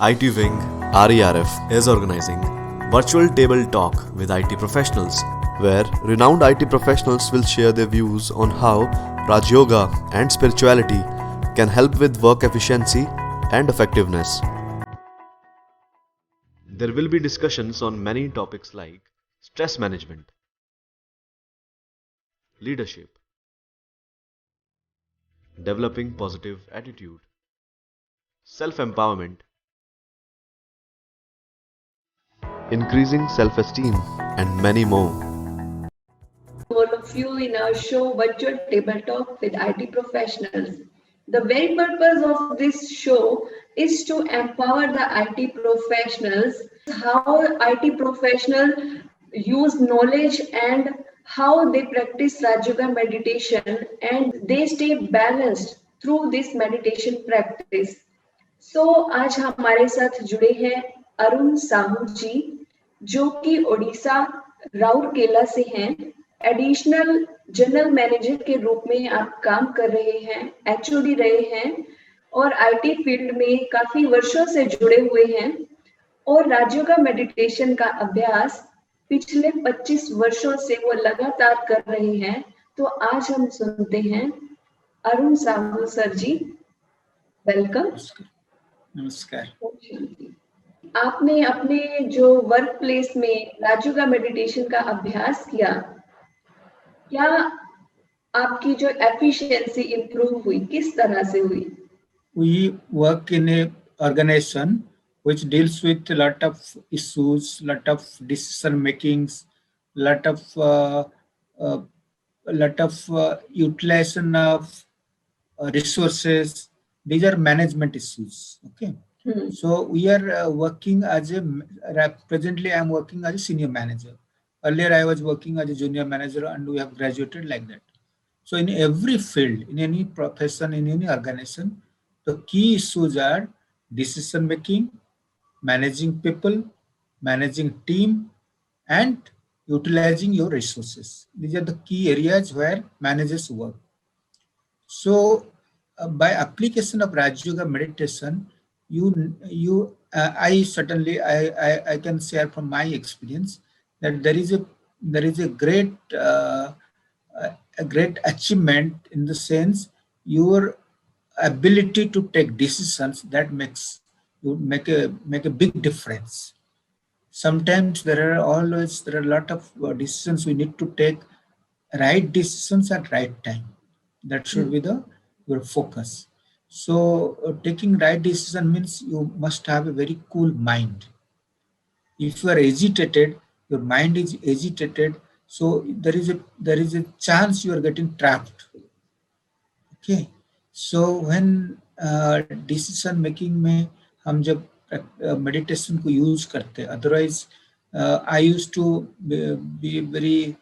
IT Wing RERF is organizing Virtual Table Talk with IT professionals, where renowned IT professionals will share their views on how Raj Yoga and spirituality can help with work efficiency and effectiveness. There will be discussions on many topics like stress management, leadership, developing positive attitude, self empowerment, increasing self esteem, and many more. All of you in our show Virtual Table Talk with IT Professionals. The very purpose of this show is to empower the IT professionals, how IT professionals use knowledge and how they practice Rajoga meditation and they stay balanced through this meditation practice. सो आज हमारे साथ जुड़े हैं अरुण साहू जी जो कि ओडिशा राउरकेला से हैं। Additional general manager के रूप में आप काम कर रहे हैं, एचओडी रहे हैं और आईटी फील्ड में काफी वर्षों से जुड़े हुए हैं और राज्यों का मेडिटेशन का अभ्यास पिछले 25 वर्षों से वो लगातार कर रहे हैं। तो आज हम सुनते हैं अरुण साहू सर जी, वेलकम। नमस्कार। आपने अपने जो वर्क प्लेस में राजू का मेडिटेशन का अभ्यास किया, क्या आपकी जो एफिशिएंसी इंप्रूव हुई, किस तरह से हुई? We work in a organization which deals with a lot of issues, lot of decision makings, lot of utilization of resources. These are management issues. Okay. So we are working as presently I am working as a senior manager. Earlier I was working as a junior manager and we have graduated like that. So in every field, in any profession, in any organization, the key issues are decision making, managing people, managing team, and utilizing your resources. These are the key areas where managers work. So by application of Raj Yoga meditation, I can share from my experience that there is a great achievement in the sense your ability to take decisions that make a big difference. Sometimes there are a lot of decisions we need to take, right decisions at right time. That should be your focus. So taking right decision means you must have a very cool mind. If you are agitated, your mind is agitated, so there is a chance you are getting trapped. Okay. So when decision making में हम जब meditation को use करते हैं, otherwise I used to be very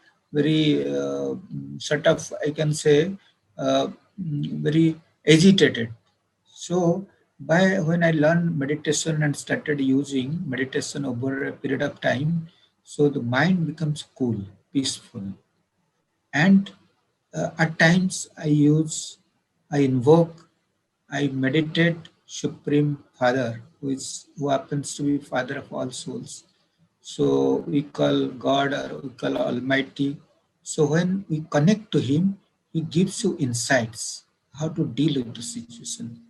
sort of, I can say, very agitated. So when I learned meditation and started using meditation over a period of time, so the mind becomes cool, peaceful, and at times I invoke, I meditate Supreme Father, who happens to be Father of all souls. So we call God or we call Almighty. So when we connect to Him, He gives you insights how to deal with the situation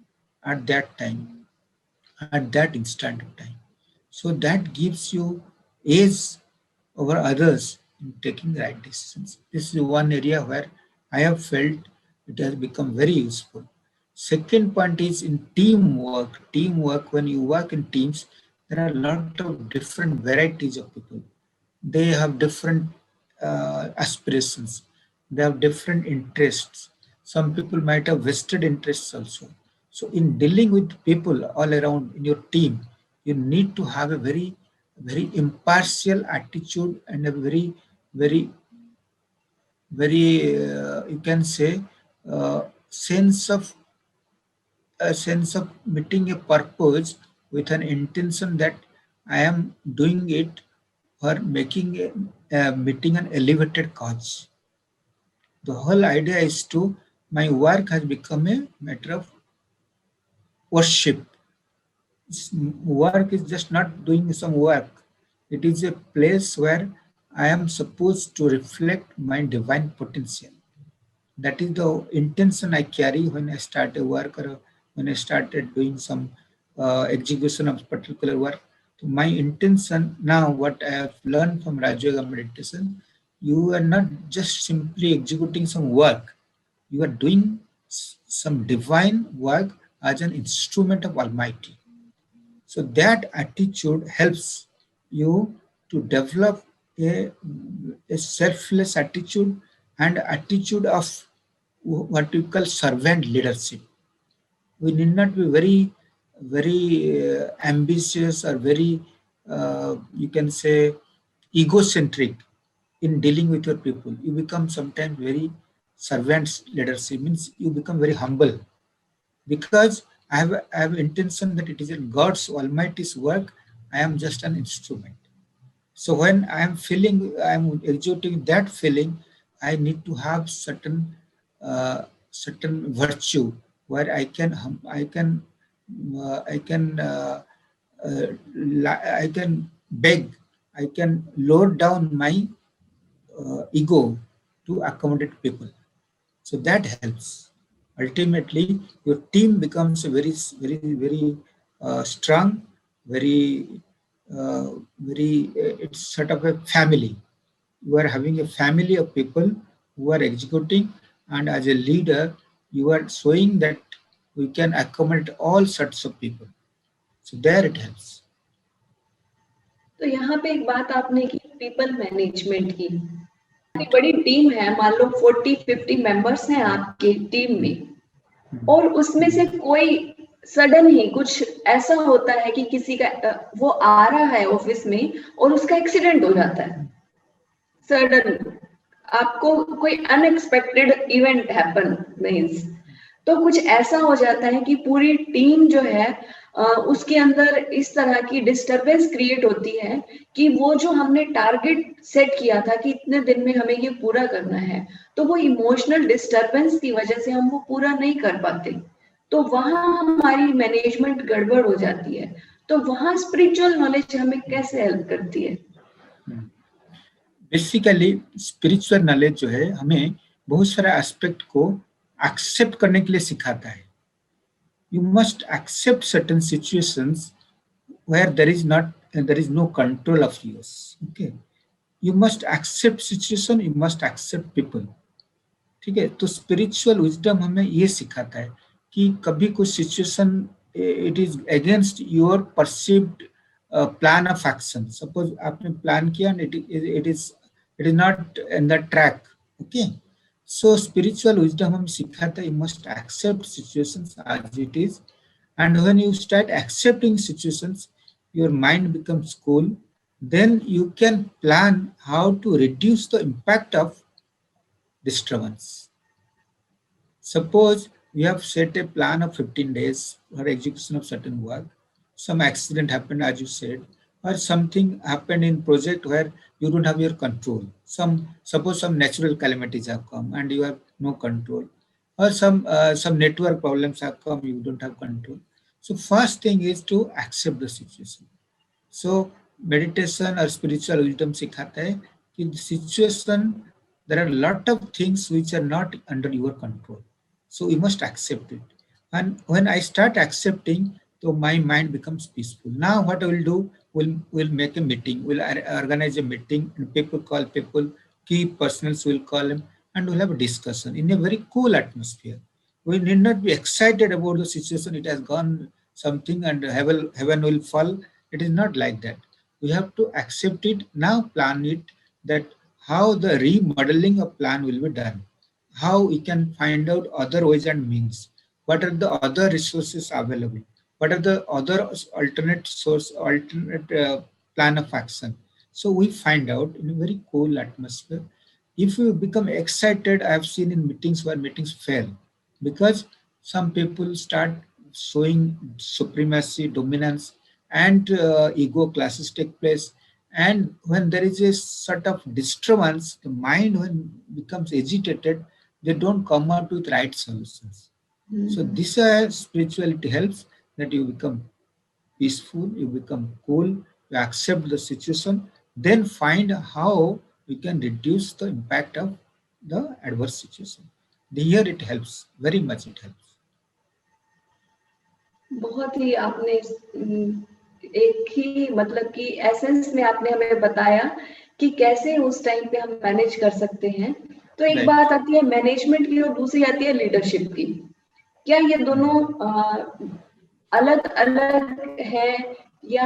at that time, at that instant of time. So that gives you edge over others in taking the right decisions. This is one area where I have felt it has become very useful. Second point is in teamwork. Teamwork, when you work in teams, there are a lot of different varieties of people. They have different aspirations. They have different interests. Some people might have vested interests also. So in dealing with people all around in your team, you need to have a very impartial attitude and a very you can say sense of meeting a purpose with an intention that I am doing it for meeting an elevated cause. The whole idea is my work has become a matter of worship. Work is just not doing some work. It is a place where I am supposed to reflect my divine potential. That is the intention I carry when I start a work or when I started doing some execution of particular work. So my intention now, what I have learned from Raja Yoga meditation, you are not just simply executing some work. You are doing some divine work as an instrument of Almighty. So that attitude helps you to develop a selfless attitude and attitude of what we call servant leadership. We need not be very ambitious or very, you can say, egocentric in dealing with your people. You become sometimes very servant leadership, means you become very humble, because I have intention that it is in God's Almighty's work. I am just an instrument. So when I am feeling, I am exerting that feeling, I need to have certain virtue where I can I can beg, I can lower down my ego to accommodate people. So that helps. Ultimately, your team becomes a very strong, very, it's sort of a family. You are having a family of people who are executing, and as a leader, you are showing that we can accommodate all sorts of people. So there it helps. तो यहाँ पे एक बात आपने की people management की। इतनी बड़ी टीम है, मान लो 40-50 मेंबर्स हैं आपकी टीम में, और उसमें से कोई सडन ही कुछ ऐसा होता है कि किसी का वो आ रहा है ऑफिस में और उसका एक्सीडेंट हो जाता है सडन, आपको कोई अनएक्सपेक्टेड इवेंट हैपन मींस, तो कुछ ऐसा हो जाता है कि पूरी टीम जो है उसके अंदर इस तरह की डिस्टरबेंस क्रिएट होती है कि वो जो हमने टारगेट सेट किया था कि इतने दिन में हमें ये पूरा करना है, तो वो इमोशनल डिस्टरबेंस की वजह से हम वो पूरा नहीं कर पाते, तो वहां हमारी मैनेजमेंट गड़बड़ हो जाती है। तो वहां स्पिरिचुअल नॉलेज हमें कैसे हेल्प करती है? बेसिकली स्पिरिचुअल नॉलेज जो है हमें बहुत सारे एस्पेक्ट को एक्सेप्ट करने के लिए सिखाता है। You must accept certain situations where there is no control of yours. Okay, you must accept situation, you must accept people. ठीक है, तो स्पिरिचुअल विजडम हमें ये सिखाता है कि कभी कुछ situation it is against your perceived plan of action. Suppose आपने प्लान किया and it is not in the track. Okay, so spiritual wisdom हम सिखाता है, you must accept situations as it is, and when you start accepting situations, your mind becomes cool. Then you can plan how to reduce the impact of disturbance. Suppose you have set a plan of 15 days for execution of certain work. Some accident happened, as you said, or something happened in project where you don't have your control. Suppose some natural calamities have come and you have no control, or some network problems have come, you don't have control. So first thing is to accept the situation. So meditation or spiritual wisdom सिखाता है कि situation, there are a lot of things which are not under your control. So you must accept it. And when I start accepting, so my mind becomes peaceful. Now what I will do, we'll make a meeting, we'll organize a meeting, and people call people, key personals will call them, and we'll have a discussion in a very cool atmosphere. We need not be excited about the situation, it has gone something and heaven will fall. It is not like that. We have to accept it. Now plan it, that how the remodeling of plan will be done, how we can find out other ways and means, what are the other resources available, what are the other alternate plan of action. So we find out in a very cool atmosphere. If you become excited, I have seen in meetings where meetings fail because some people start showing supremacy, dominance, and ego classes take place. And when there is a sort of disturbance, the mind when becomes agitated, they don't come out with right solutions. So this spirituality helps that you become peaceful, you become cool, you accept the situation, then find how we can reduce the impact of the adverse situation. Here it helps, very much it helps. बहुत ही आपने एक ही मतलब कि essence में आपने हमें बताया कि कैसे उस टाइम पे हम मैनेज कर सकते हैं। तो एक Right. बात आती है मैनेजमेंट की और दूसरी आती है लीडरशिप की। क्या ये दोनों अलग अलग है या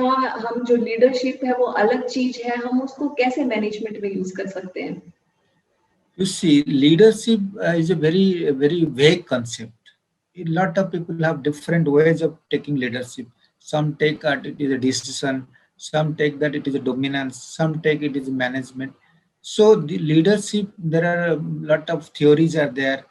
हम जो लीडरशिप है वो अलग चीज है, हम उसको कैसे मैनेजमेंट में यूज कर सकते हैं? You see, leadership is a very vague concept. A lot of people have different ways of taking leadership. Some take that it is a decision, some take that it is a dominance, some take it is management. So the leadership, there are a lot of theories are there.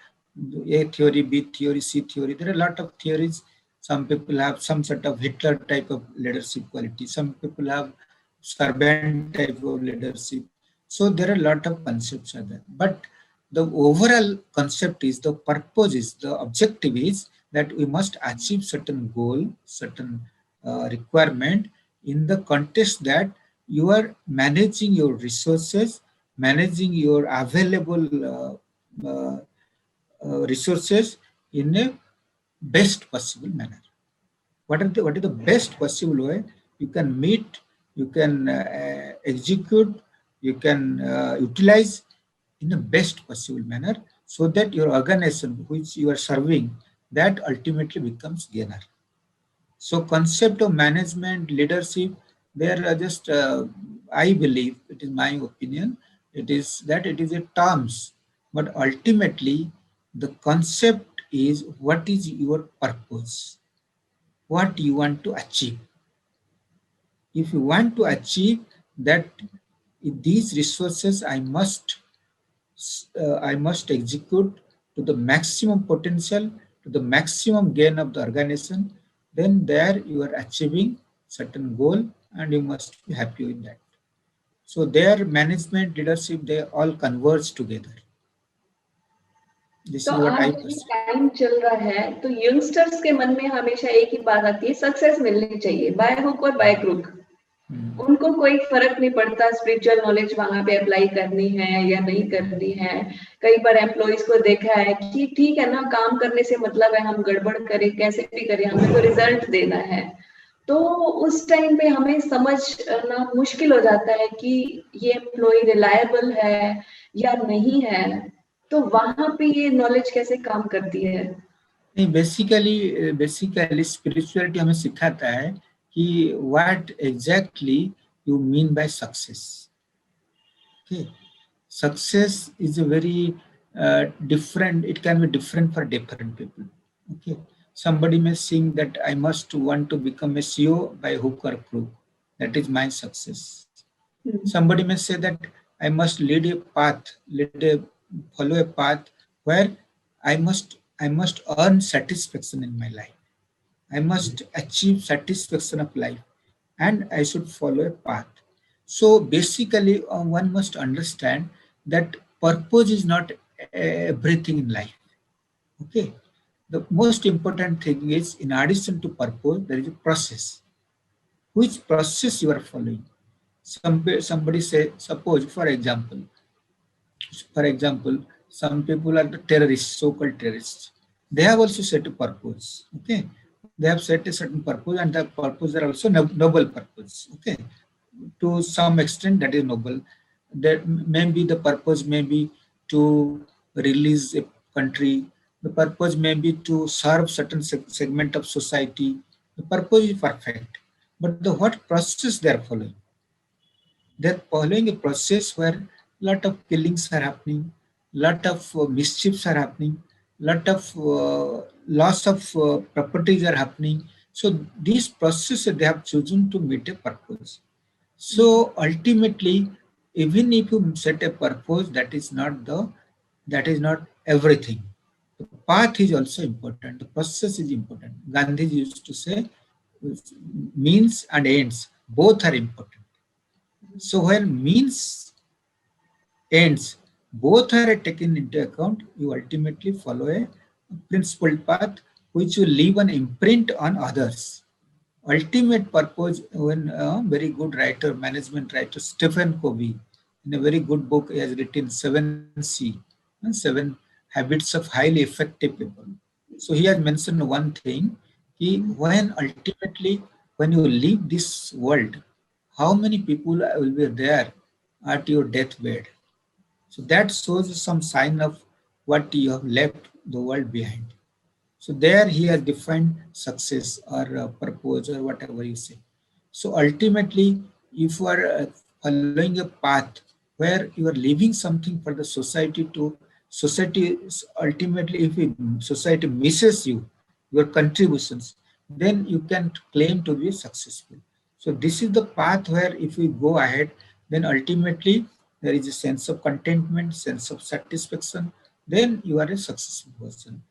A theory, B theory, C theory. There are a lot of theories. Some people have some sort of Hitler type of leadership quality. Some people have servant type of leadership. So there are a lot of concepts are there. But the overall concept is, the purpose is, the objective is that we must achieve certain goal, certain requirement in the context that you are managing your resources, managing your available resources in a best possible manner. What is the best possible way you can meet, you can execute, you can utilize in the best possible manner, so that your organization which you are serving, that ultimately becomes gainer. So concept of management, leadership, there are just I believe, it is my opinion, it is that it is a terms, but ultimately the concept is what is your purpose, what you want to achieve. If you want to achieve that, these resources I must execute to the maximum potential, to the maximum gain of the organization, then there you are achieving certain goal and you must be happy with that. So their management, leadership, they all converge together. This तो is what I आज ये perceive. Time चल रहा है तो youngsters के मन में हमेशा एक ही बात आती है, सक्सेस मिलनी चाहिए बाय हुक और बाय क्रुक। उनको कोई फर्क नहीं पड़ता स्पिरिचुअल नॉलेज वहां पे अप्लाई करनी है या नहीं करनी है। कई बार एम्प्लॉइज को देखा है कि ठीक है ना, काम करने से मतलब है, हम गड़बड़ करें कैसे भी करें, हमें तो रिजल्ट देना है। तो उस टाइम पे हमें समझना मुश्किल हो जाता है कि ये एम्प्लॉय रिलायबल है या नहीं है। तो वहां पे ये नॉलेज कैसे काम करती है? नहीं, बेसिकली स्पिरिचुअलिटी हमें सिखाता है कि what exactly you mean by success. Okay, success is a very different. It can be different for different people. Okay, somebody may think that I must want to become a CEO by hook or crook. That is my success. Somebody may say that I must follow a path where I must earn satisfaction in my life. I must achieve satisfaction of life, and I should follow a path. So basically, one must understand that purpose is not everything in life. Okay, the most important thing is, in addition to purpose, there is a process. Which process you are following? Somebody say, suppose for example, some people are the terrorists, so-called terrorists. They have also set a purpose. Okay, they have set a certain purpose, and the purpose are also noble purpose. Okay, to some extent that is noble. That maybe the purpose may be to release a country. The purpose may be to serve certain segment of society. The purpose is perfect, but the what process they are following? They're following a process where lot of killings are happening, lot of mischiefs are happening, lot of loss of properties are happening. So these processes they have chosen to meet a purpose. So ultimately, even if you set a purpose, that is not everything. The path is also important. The process is important. Gandhi used to say, means and ends both are important. So when means, ends, both are taken into account, you ultimately follow a principled path which will leave an imprint on others. ultimate purpose, when a very good writer, management writer, Stephen Covey, in a very good book, he has written 7C, 7 habits of highly effective people. So he has mentioned one thing, when ultimately, when you leave this world, how many people will be there at your deathbed? So that shows some sign of what you have left the world behind. So there he has defined success or purpose or whatever you say. So ultimately, if you are following a path where you are leaving something for the society to society, ultimately if society misses you, your contributions, then you can claim to be successful. So this is the path where if we go ahead, then ultimately there is a sense of contentment, sense of satisfaction, then you are a successful person.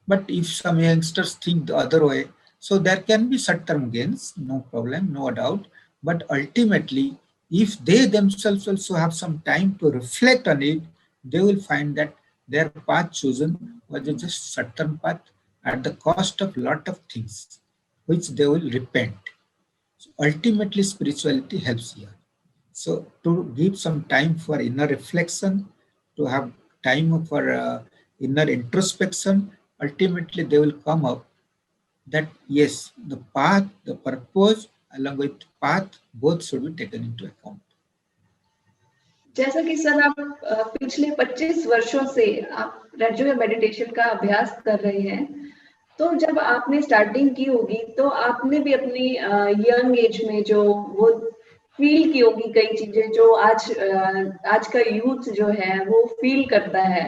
But if some youngsters think the other way, so there can be short-term gains, no problem, no doubt. But ultimately, if they themselves also have some time to reflect on it, they will find that their path chosen was a just short-term path at the cost of lot of things, which they will repent. So ultimately, spirituality helps here. So to give some time for inner reflection, to have time for inner introspection, ultimately they will come up that yes, the path, the purpose, along with path, both should be taken into account. जैसा कि sir आप पिछले 25 वर्षों से आप regular meditation का अभ्यास कर रहे हैं, तो जब आपने स्टार्टिंग की होगी तो आपने भी अपनी यंग एज में जो वो फील की होगी कई चीजें जो आज का यूथ जो है वो फील करता है।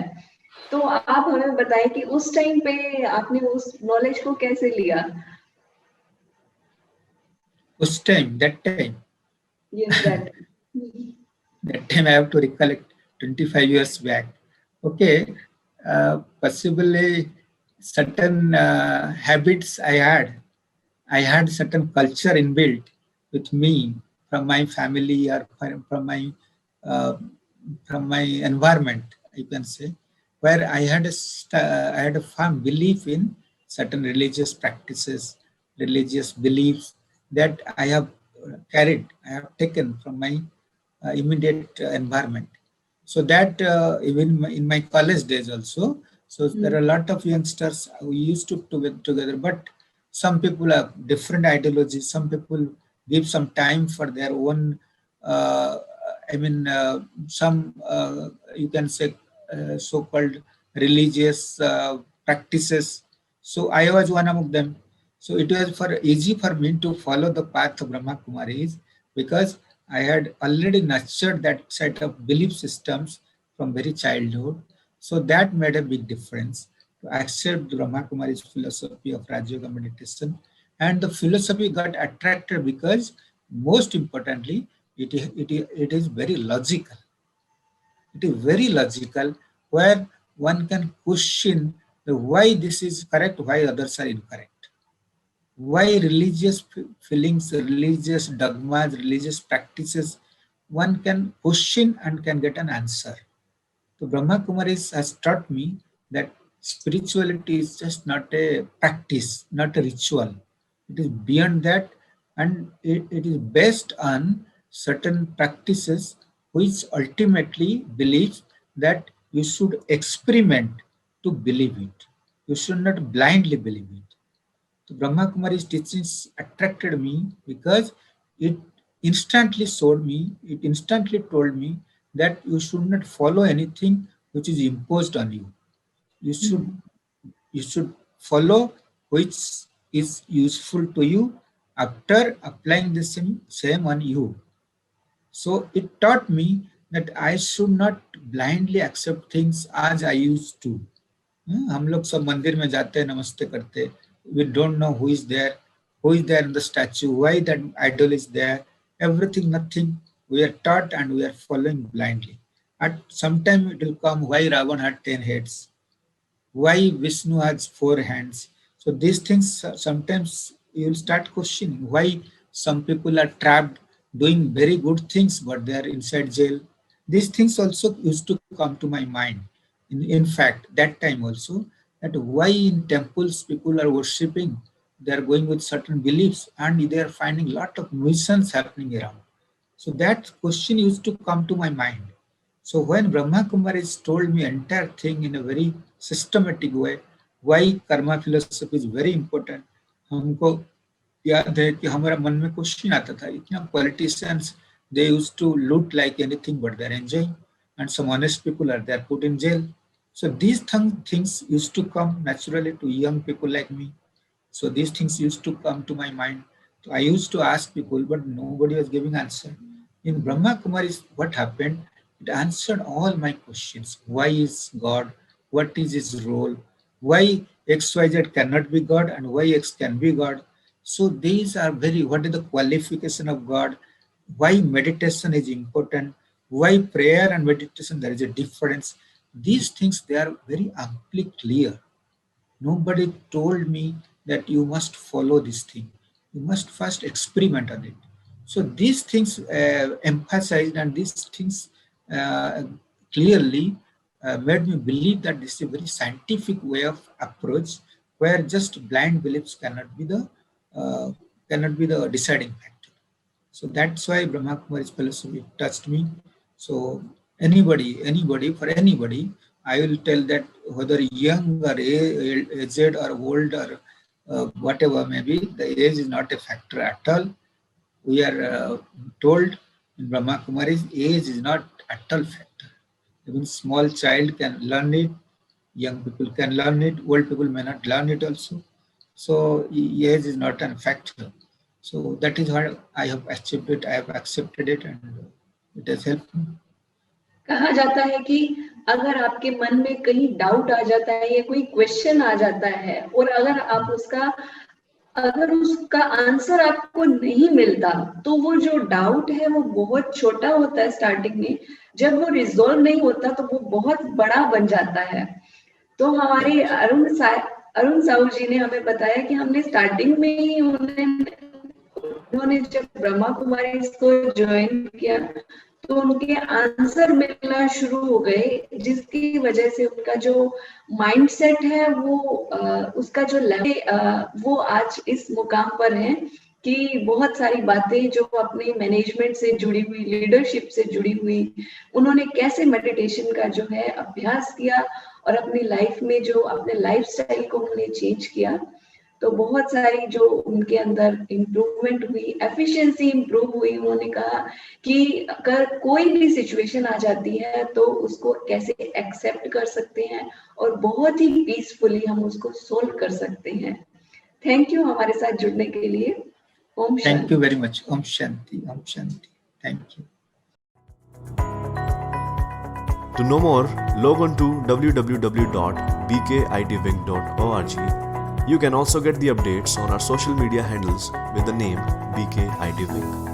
तो आप हमें बताएं कि उस टाइम पे आपने उस नॉलेज को कैसे लिया? Uस time, that time, yes that. that time I have to recollect 25 years back. Okay, possibly certain habits I had certain culture inbuilt with me from my family or uh, from my environment, you can say, where I had a firm belief in certain religious practices, religious beliefs that I have carried, I have taken from my immediate environment. So that even in my college days also, so there are a lot of youngsters who used to get together, but some people have different ideologies. Some people give some time for their own. Uh, I mean, some you can say so-called religious practices. So I was one among them. So it was for easy for me to follow the path of Brahma Kumaris because I had already nurtured that set of belief systems from very childhood. So that made a big difference to accept Brahma Kumari's philosophy of Raj Yoga meditation. And the philosophy got attracted because, most importantly, it is very logical. It is very logical where one can question the why this is correct, why others are incorrect. Why religious feelings, religious dogmas, religious practices, one can question and can get an answer. So Brahma Kumaris has taught me that spirituality is just not a practice, not a ritual. It is beyond that, and it is based on certain practices which ultimately believes that you should experiment to believe it. You should not blindly believe it. So Brahma Kumari's teachings attracted me because it instantly showed me, it instantly told me that you should not follow anything which is imposed on you. You should you should follow which is useful to you after applying the same on you. So it taught me that I should not blindly accept things as I used to. हम लोग सब मंदिर में जाते हैं, नमस्ते करते, we don't know who is there in the statue, why that idol is there, everything, nothing. We are taught and we are following blindly. At some time it will come why Ravan had 10 heads, why Vishnu has 4 hands. So these things sometimes you will start questioning why some people are trapped doing very good things but they are inside jail. These things also used to come to my mind. In fact, that time also, that why in temples people are worshipping they are going with certain beliefs, and they are finding a lot of nuisance happening around. So that question used to come to my mind. So when Brahma Kumaris told me entire thing in a very systematic way, why karma philosophy is very important, हमको याद है कि हमारा मन में question आता था, इतना politicians, they used to loot like anything but they're enjoying, and some honest people are there put in jail. So these things used to come naturally to young people like me. So these things used to come to my mind. So I used to ask people, but nobody was giving answer. In Brahma Kumaris, what happened? It answered all my questions. Why is God? What is his role? Why XYZ cannot be God and why X can be God? So these are what is the qualification of God? Why meditation is important? Why prayer and meditation, there is a difference. These things, they are very amply clear. Nobody told me that you must follow this thing. You must first experiment on it. So these things emphasized, and these things clearly made me believe that this is a very scientific way of approach, where just blind beliefs cannot be the deciding factor. So that's why Brahma Kumari's philosophy touched me. So anybody, for anybody, I will tell that whether young or aged or old or whatever may be, the age is not a factor at all. We are told in Brahma Kumaris, age is not at all factor. Even small child can learn it, young people can learn it, old people may not learn it also. So age is not a factor. So that is how I have achieved it, I have accepted it, and it has helped me. कहा जाता है कि अगर आपके मन में कहीं doubt आ जाता है या कोई क्वेश्चन आ जाता है, और अगर उसका आंसर आपको नहीं मिलता, तो वो जो डाउट है वो बहुत छोटा होता है स्टार्टिंग में, जब वो रिजॉल्व नहीं होता तो वो बहुत बड़ा बन जाता है. तो हमारे अरुण साहू जी ने हमें बताया कि हमने स्टार्टिंग में ही उन्होंने जब ब्रह्मा कुमारी को ज्वाइन किया तो उनके आंसर मिलना शुरू हो गए, जिसकी वजह से उनका जो माइंडसेट है वो उसका जो लेवल वो आज इस मुकाम पर है कि बहुत सारी बातें जो अपने मैनेजमेंट से जुड़ी हुई, लीडरशिप से जुड़ी हुई, उन्होंने कैसे मेडिटेशन का जो है अभ्यास किया और अपनी लाइफ में जो अपने लाइफस्टाइल को उन्होंने चेंज किया, तो बहुत सारी जो उनके अंदर इम्प्रूवमेंट हुई, एफिशिएंसी इम्प्रूव हुई. उन्होंने कहा कि अगर कोई भी सिचुएशन आ जाती है तो उसको कैसे एक्सेप्ट कर सकते हैं और बहुत ही पीसफुली हम उसको सोल्व कर सकते हैं. थैंक यू हमारे साथ जुड़ने के लिए. ओम शांति. Thank you very much. ओम शांति. ओम शांति. Thank you. To know more, log on to www.bkitving.org. You can also get the updates on our social media handles with the name BK IT Wing.